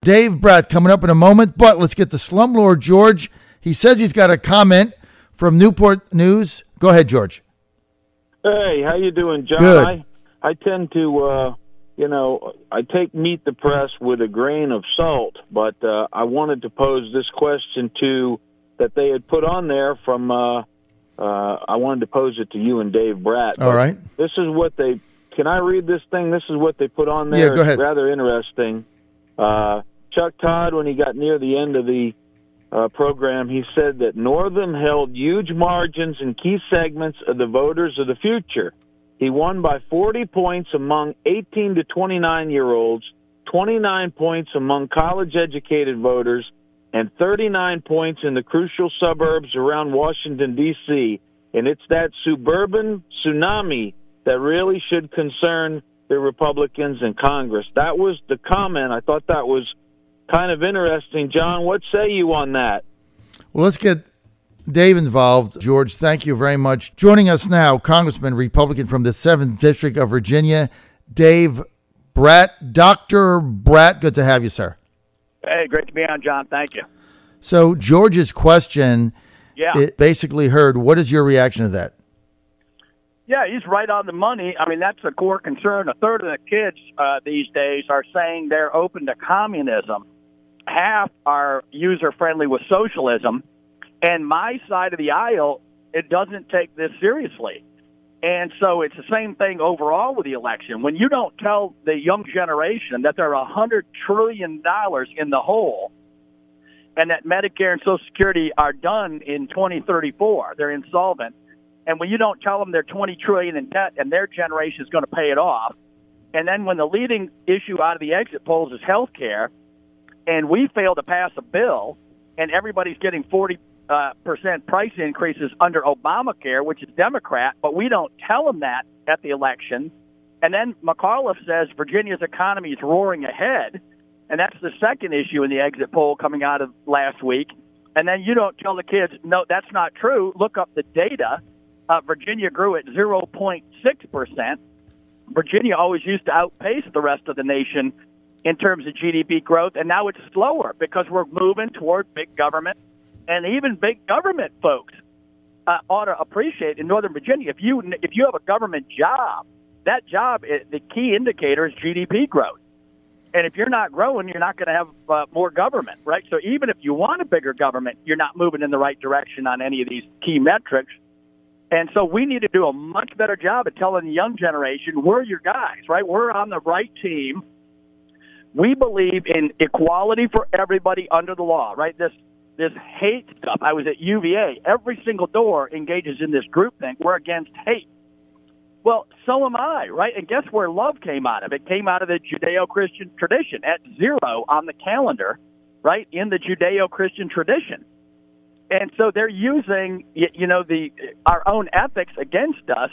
Dave Brat coming up in a moment, but let's get to Slumlord George. He says he's got a comment from Newport News. Go ahead, George. Hey, how you doing, John? Good. I tend to, I take Meet the Press with a grain of salt, but I wanted to pose this question that they had put on there from, I wanted to pose it to you and Dave Brat. All right. This is what can I read this thing? This is what they put on there. Yeah, go ahead. It's rather interesting. Chuck Todd, when he got near the end of the program, he said that Northam held huge margins in key segments of the voters of the future. He won by 40 points among 18 to 29-year-olds, 29 points among college-educated voters, and 39 points in the crucial suburbs around Washington, D.C. And it's that suburban tsunami that really should concern the Republicans in Congress. That was the comment. I thought that was kind of interesting. John, what say you on that? Well, let's get Dave involved. George, thank you very much. Joining us now, Congressman, Republican from the 7th District of Virginia, Dave Brat. Dr. Brat, good to have you, sir. Hey, great to be on, John. Thank you. So George's question, it basically heard, what is your reaction to that? Yeah, he's right on the money. I mean, that's a core concern. A third of the kids these days are saying they're open to communism. Half are user-friendly with socialism. And my side of the aisle, it doesn't take this seriously. And so it's the same thing overall with the election. When you don't tell the young generation that they're $100 trillion in the hole and that Medicare and Social Security are done in 2034, they're insolvent, and when you don't tell them they're $20 trillion in debt and their generation is going to pay it off, and then when the leading issue out of the exit polls is health care, and we fail to pass a bill, and everybody's getting 40% price increases under Obamacare, which is Democrat, but we don't tell them that at the election. And then McAuliffe says Virginia's economy is roaring ahead, and that's the second issue in the exit poll coming out of last week. And then you don't tell the kids, no, that's not true. Look up the data. Virginia grew at 0.6%. Virginia always used to outpace the rest of the nation in terms of GDP growth, and now it's slower because we're moving toward big government. And even big government folks ought to appreciate in Northern Virginia, if you have a government job, that job, the key indicator is GDP growth. And if you're not growing, you're not going to have more government, right? So even if you want a bigger government, you're not moving in the right direction on any of these key metrics. And so we need to do a much better job at telling the young generation, we're your guys, right? We're on the right team. We believe in equality for everybody under the law, right? This hate stuff. I was at UVA. Every single door engages in this groupthink. We're against hate. Well, so am I, right? And guess where love came out of? It came out of the Judeo-Christian tradition at 0 on the calendar, right, in the Judeo-Christian tradition. And so they're using, our own ethics against us,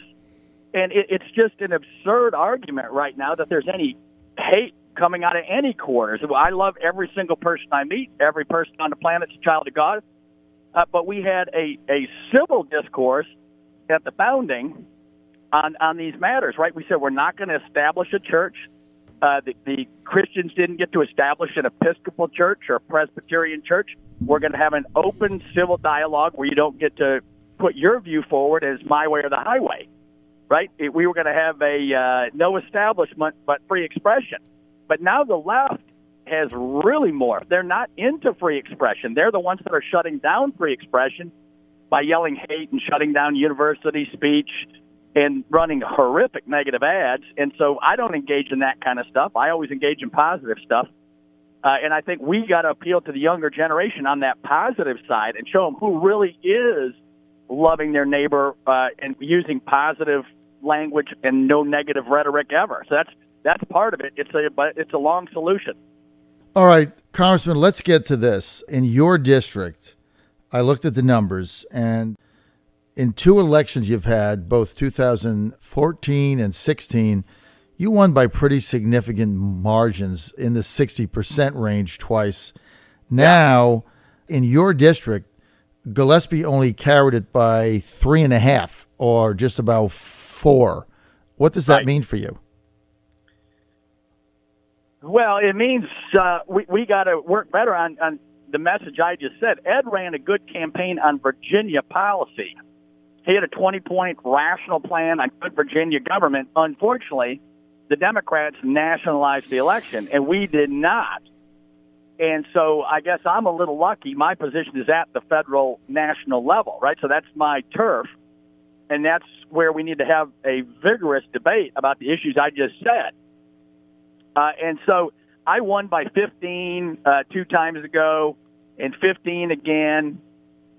and it's just an absurd argument right now that there's any hate coming out of any quarters. I love every single person I meet. Every person on the planet's a child of God. But we had a civil discourse at the founding on these matters, right? We said we're not going to establish a church. The Christians didn't get to establish an Episcopal church or a Presbyterian church. We're going to have an open civil dialogue where you don't get to put your view forward as my way or the highway, right? We were going to have a no establishment but free expression. But now the left has really morphed. They're not into free expression. They're the ones that are shutting down free expression by yelling hate and shutting down university speech and running horrific negative ads. And so I don't engage in that kind of stuff. I always engage in positive stuff. And I think we got to appeal to the younger generation on that positive side and show them who really is loving their neighbor and using positive language and no negative rhetoric ever. So that's part of it. But it's a long solution. All right, Congressman, let's get to this. In your district, I looked at the numbers, and in 2 elections you've had, both 2014 and 16, you won by pretty significant margins in the 60% range twice. Now, in your district, Gillespie only carried it by 3.5 or just about 4. What does that mean for you? Well, it means we got to work better on the message I just said. Ed ran a good campaign on Virginia policy. He had a 20-point rational plan on good Virginia government. Unfortunately, the Democrats nationalized the election, and we did not. And so I guess I'm a little lucky. My position is at the federal national level, right? So that's my turf, and that's where we need to have a vigorous debate about the issues I just said. And so I won by 15 2 times ago and 15 again,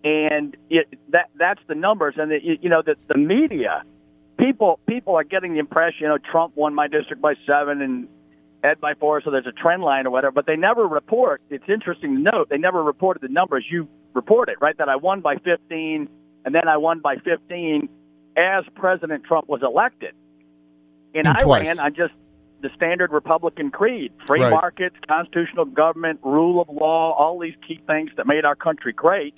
and that's the numbers. And the media, people are getting the impression, Trump won my district by 7 and Ed by 4, so there's a trend line or whatever. But they never report. It's interesting to note they never reported the numbers you reported, right? That I won by 15, and then I won by 15 as President Trump was elected, and I ran on just the standard Republican creed: free markets, constitutional government, rule of law, all these key things that made our country great.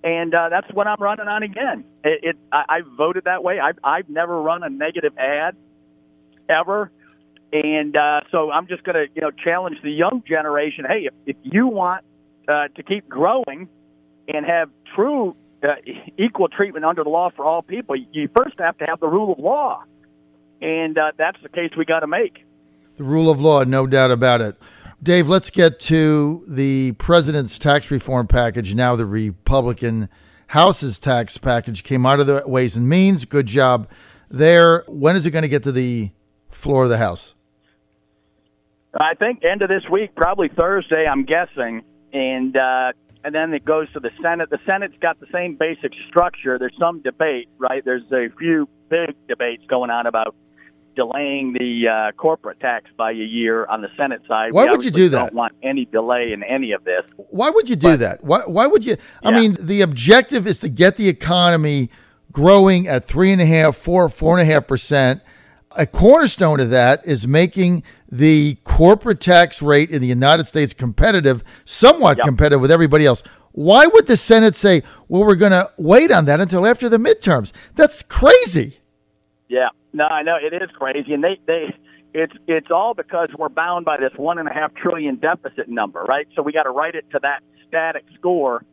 And that's what I'm running on again. I voted that way. I've never run a negative ad ever. And so I'm just going to challenge the young generation. Hey, if you want to keep growing and have true equal treatment under the law for all people, you first have to have the rule of law. And that's the case we got to make. The rule of law, no doubt about it. Dave, let's get to the president's tax reform package. Now the Republican House's tax package came out of the Ways and Means. Good job there. When is it going to get to the floor of the House? I think end of this week, probably Thursday, I'm guessing. And then it goes to the Senate. The Senate's got the same basic structure. There's some debate, right? There's a few big debates going on about delaying the corporate tax by a year on the Senate side. Why would you do that? Don't want any delay in any of this. Why would you do that? Why would you? I mean, the objective is to get the economy growing at 4.5% A cornerstone of that is making the corporate tax rate in the United States competitive, somewhat competitive with everybody else. Why would the Senate say, well, we're going to wait on that until after the midterms? That's crazy. Yeah, no, I know it is crazy, and it's all because we're bound by this $1.5 trillion deficit number, right? So we got to write it to that static score,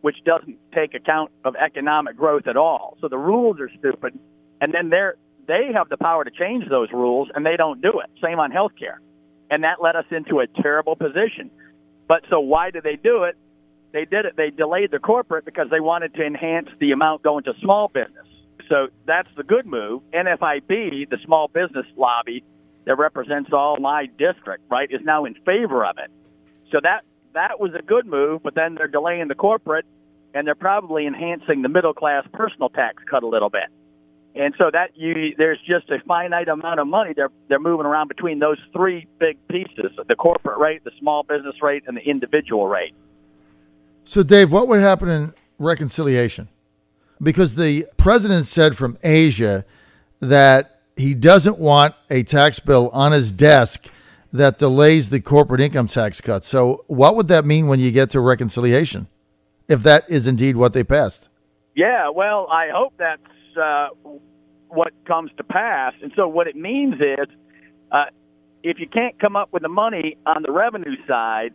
which doesn't take account of economic growth at all. So the rules are stupid, and then they have the power to change those rules, and they don't do it. Same on health care, and that led us into a terrible position. But so why did they do it? They did it. They delayed the corporate because they wanted to enhance the amount going to small business. So that's the good move. NFIB, the small business lobby that represents all my district, right, is now in favor of it. So that was a good move, but then they're delaying the corporate, and they're probably enhancing the middle-class personal tax cut a little bit. And so there's just a finite amount of money. They're moving around between those three big pieces: the corporate rate, the small business rate, and the individual rate. So, Dave, what would happen in reconciliation? Because the president said from Asia that he doesn't want a tax bill on his desk that delays the corporate income tax cut. So what would that mean when you get to reconciliation, if that is indeed what they passed? Yeah, well, I hope that's what comes to pass. And so what it means is if you can't come up with the money on the revenue side,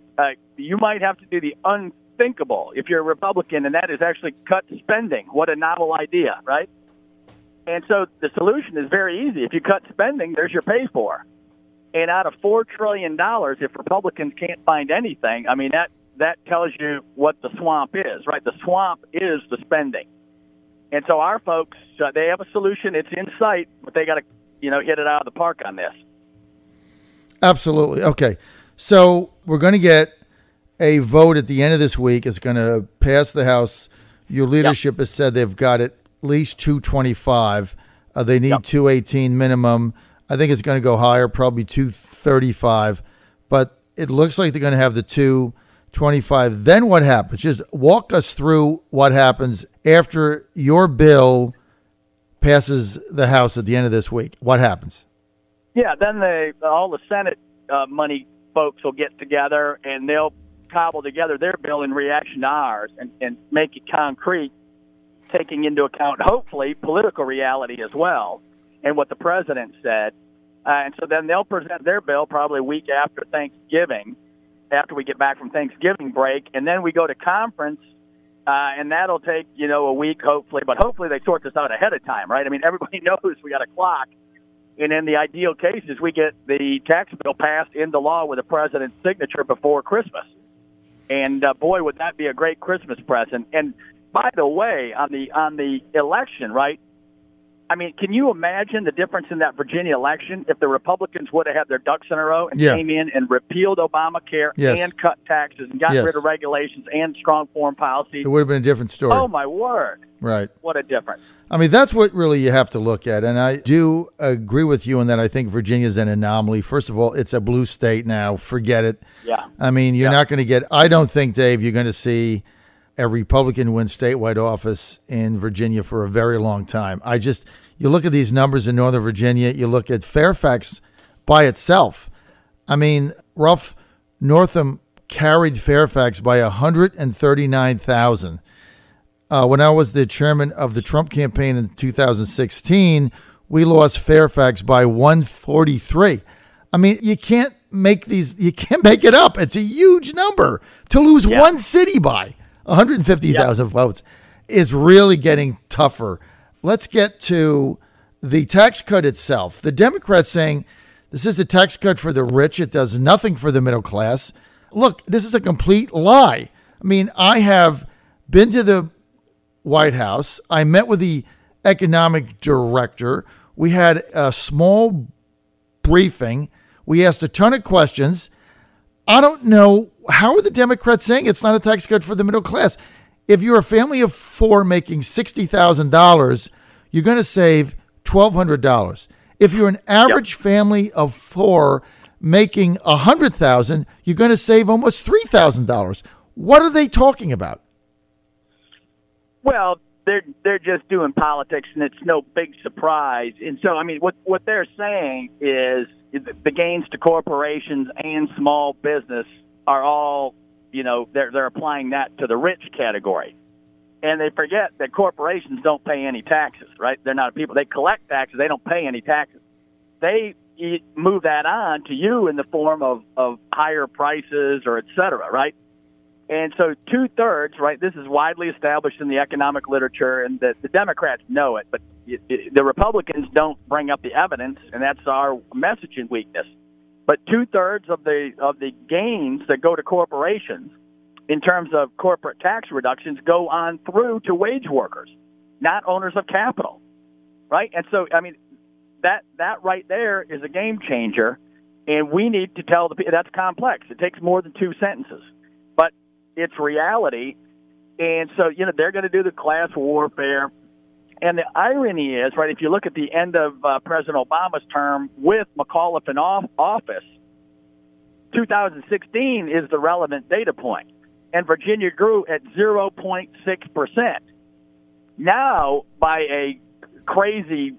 you might have to do the unthinkable if you're a Republican, and that is actually cut spending. What a novel idea, right? And so the solution is very easy. If you cut spending, there's your pay for. And out of $4 trillion, if Republicans can't find anything, I mean, that tells you what the swamp is, right? The swamp is the spending. And so our folks, they have a solution. It's in sight, but they got to, hit it out of the park on this. Absolutely. Okay. So we're going to get a vote at the end of this week. It's going to pass the House. Your leadership has said they've got at least 225. They need 218 minimum. I think it's going to go higher, probably 235. But it looks like they're going to have the 225. Then what happens? Just walk us through what happens after your bill passes the House at the end of this week. What happens? Yeah, then all the Senate money folks will get together, and they'll cobble together their bill in reaction to ours and make it concrete, taking into account, hopefully, political reality as well, and what the president said. And so then they'll present their bill probably a week after Thanksgiving, after we get back from Thanksgiving break. And then we go to conference, and that'll take, a week, hopefully. But hopefully they sort this out ahead of time, right? I mean, everybody knows we got a clock. And in the ideal case is we get the tax bill passed into law with the president's signature before Christmas. And, boy, would that be a great Christmas present. And, by the way, on the election, right, I mean, can you imagine the difference in that Virginia election if the Republicans would have had their ducks in a row and came in and repealed Obamacare and cut taxes and got rid of regulations and strong foreign policy? It would have been a different story. Oh, my word. Right. What a difference. I mean, that's what really you have to look at. And I do agree with you in that I think Virginia is an anomaly. First of all, it's a blue state now. Forget it. Yeah. I mean, you're not going to get – I don't think, Dave, you're going to see – a Republican win statewide office in Virginia for a very long time. You look at these numbers in Northern Virginia, you look at Fairfax by itself. I mean, Ralph Northam carried Fairfax by 139,000. When I was the chairman of the Trump campaign in 2016, we lost Fairfax by 143. I mean, you can't make it up. It's a huge number to lose one city by. 150,000 votes is really getting tougher. Let's get to the tax cut itself. The Democrats saying this is a tax cut for the rich. It does nothing for the middle class. Look, this is a complete lie. I mean, I have been to the White House. I met with the economic director. We had a small briefing. We asked a ton of questions. I don't know. How are the Democrats saying it's not a tax cut for the middle class? If you're a family of four making $60,000, you're going to save $1,200. If you're an average family of four making $100,000, you're going to save almost $3,000. What are they talking about? Well, they're just doing politics, and it's no big surprise. And so, I mean, what they're saying is the gains to corporations and small business are all, they're applying that to the rich category. And they forget that corporations don't pay any taxes, right? They're not people. They collect taxes. They don't pay any taxes. They move that on to you in the form of higher prices or et cetera, right? And so 2/3, right, this is widely established in the economic literature, and the Democrats know it, but the Republicans don't bring up the evidence, and that's our messaging weakness. But 2/3 of the gains that go to corporations in terms of corporate tax reductions go on through to wage workers, not owners of capital, right? And so, I mean, that right there is a game changer, and we need to tell the people that's complex. It takes more than two sentences, but it's reality. And so, they're going to do the class warfare. And the irony is, right, if you look at the end of President Obama's term with McAuliffe in office, 2016 is the relevant data point. And Virginia grew at 0.6%. Now, by a crazy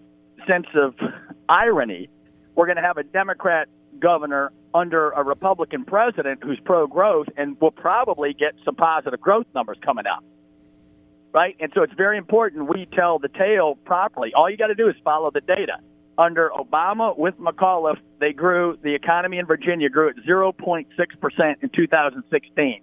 sense of irony, we're going to have a Democrat governor under a Republican president who's pro-growth, and will probably get some positive growth numbers coming up. Right? And so it's very important we tell the tale properly. All you got to do is follow the data. Under Obama with McAuliffe, the economy in Virginia grew at 0.6% in 2016.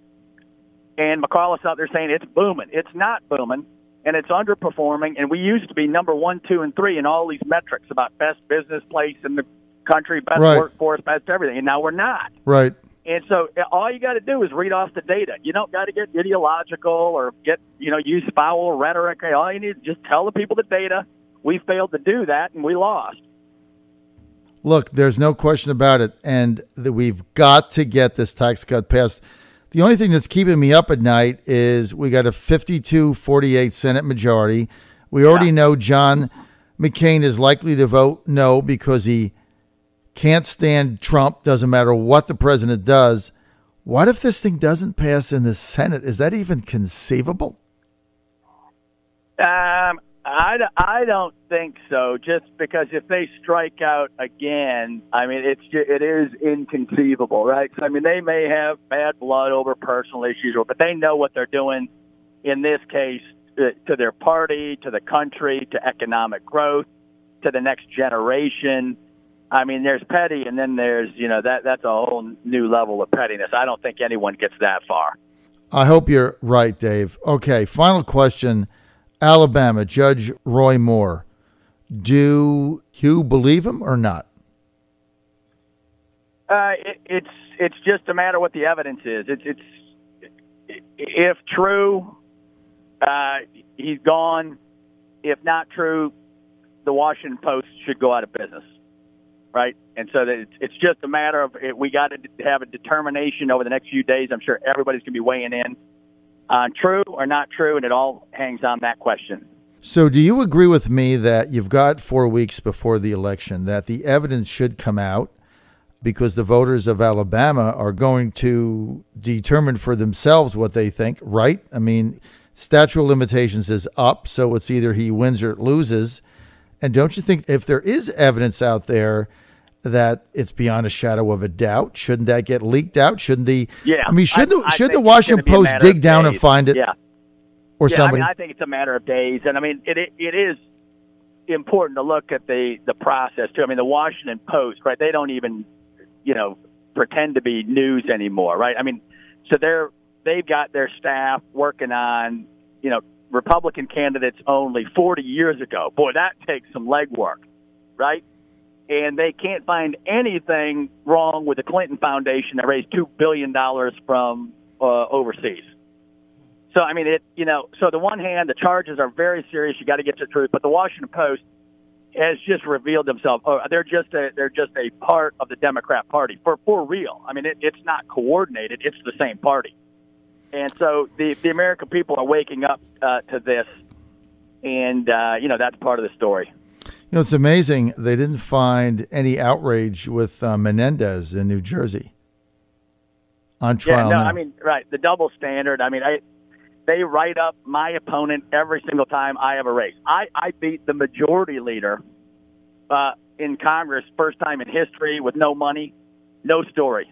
And McAuliffe's out there saying it's booming. It's not booming, and it's underperforming. And we used to be number 1, 2, and 3 in all these metrics about best business place in the country, best workforce, best everything. And now we're not. Right. And so all you got to do is read off the data. You don't got to get ideological or use foul rhetoric. All you need is just tell the people the data. We failed to do that, and we lost. Look, there's no question about it, and that we've got to get this tax cut passed. The only thing that's keeping me up at night is we got a 52-48 Senate majority. We already know John McCain is likely to vote no because he can't stand Trump, doesn't matter what the president does. What if this thing doesn't pass in the Senate? Is that even conceivable? I don't think so, just because if they strike out again, I mean, it is inconceivable, right? So, I mean, they may have bad blood over personal issues, but they know what they're doing in this case to their party, to the country, to economic growth, to the next generation. I mean, there's petty, and then there's, that's a whole new level of pettiness. I don't think anyone gets that far. I hope you're right, Dave. Okay, final question. Alabama, Judge Roy Moore. Do you believe him or not? It's just a matter of what the evidence is. It's if true, he's gone. If not true, the Washington Post should go out of business, right? And so it's just a matter of we got to have a determination over the next few days. I'm sure everybody's going to be weighing in on true or not true, and it all hangs on that question. So do you agree with me that you've got 4 weeks before the election, that the evidence should come out because the voters of Alabama are going to determine for themselves what they think, right? I mean, statute of limitations is up, so it's either he wins or it loses. And don't you think if there is evidence out there that it's beyond a shadow of a doubt, shouldn't that get leaked out? Shouldn't the should the Washington Post dig down and find it? Yeah. Or somebody? I think it's a matter of days. And I mean, it is important to look at the process too. I mean, the Washington Post, right? They don't even, pretend to be news anymore, right? I mean, so they've got their staff working on, Republican candidates only 40 years ago. Boy, that takes some legwork, right? And they can't find anything wrong with the Clinton Foundation that raised $2 billion from overseas. So, I mean, so the one hand, the charges are very serious. You got to get to the truth. But the Washington Post has just revealed themselves. Oh, they're just a part of the Democrat Party for real. I mean, it's not coordinated. It's the same party. And so the American people are waking up to this, and that's part of the story. It's amazing they didn't find any outrage with Menendez in New Jersey on trial. Yeah, no, now. I mean, right, the double standard. I mean, they write up my opponent every single time I have a race. I beat the majority leader in Congress, first time in history, with no money, no story.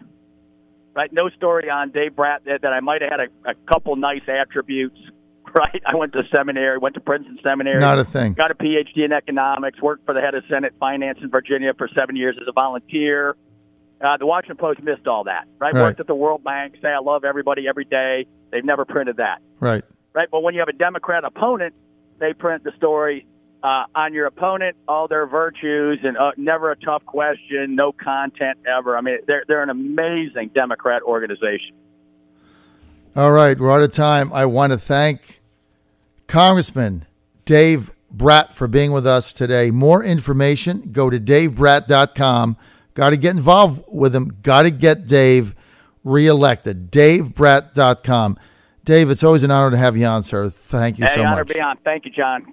Right, no story on Dave Brat that I might have had a couple nice attributes. Right, I went to seminary, went to Princeton Seminary. Not a thing. Got a PhD in economics. Worked for the head of Senate Finance in Virginia for 7 years as a volunteer. The Washington Post missed all that. Right, worked at the World Bank. Say I love everybody every day. They've never printed that. Right. Right, but when you have a Democrat opponent, they print the story on your opponent, all their virtues, and never a tough question, no content ever. I mean, they're an amazing Democrat organization. All right, we're out of time. I want to thank Congressman Dave Brat for being with us today. More information, go to davebrat.com. Got to get involved with him. Got to get Dave reelected. davebrat.com. Dave, it's always an honor to have you on, sir. Thank you so much. Honor to be on. Thank you, John.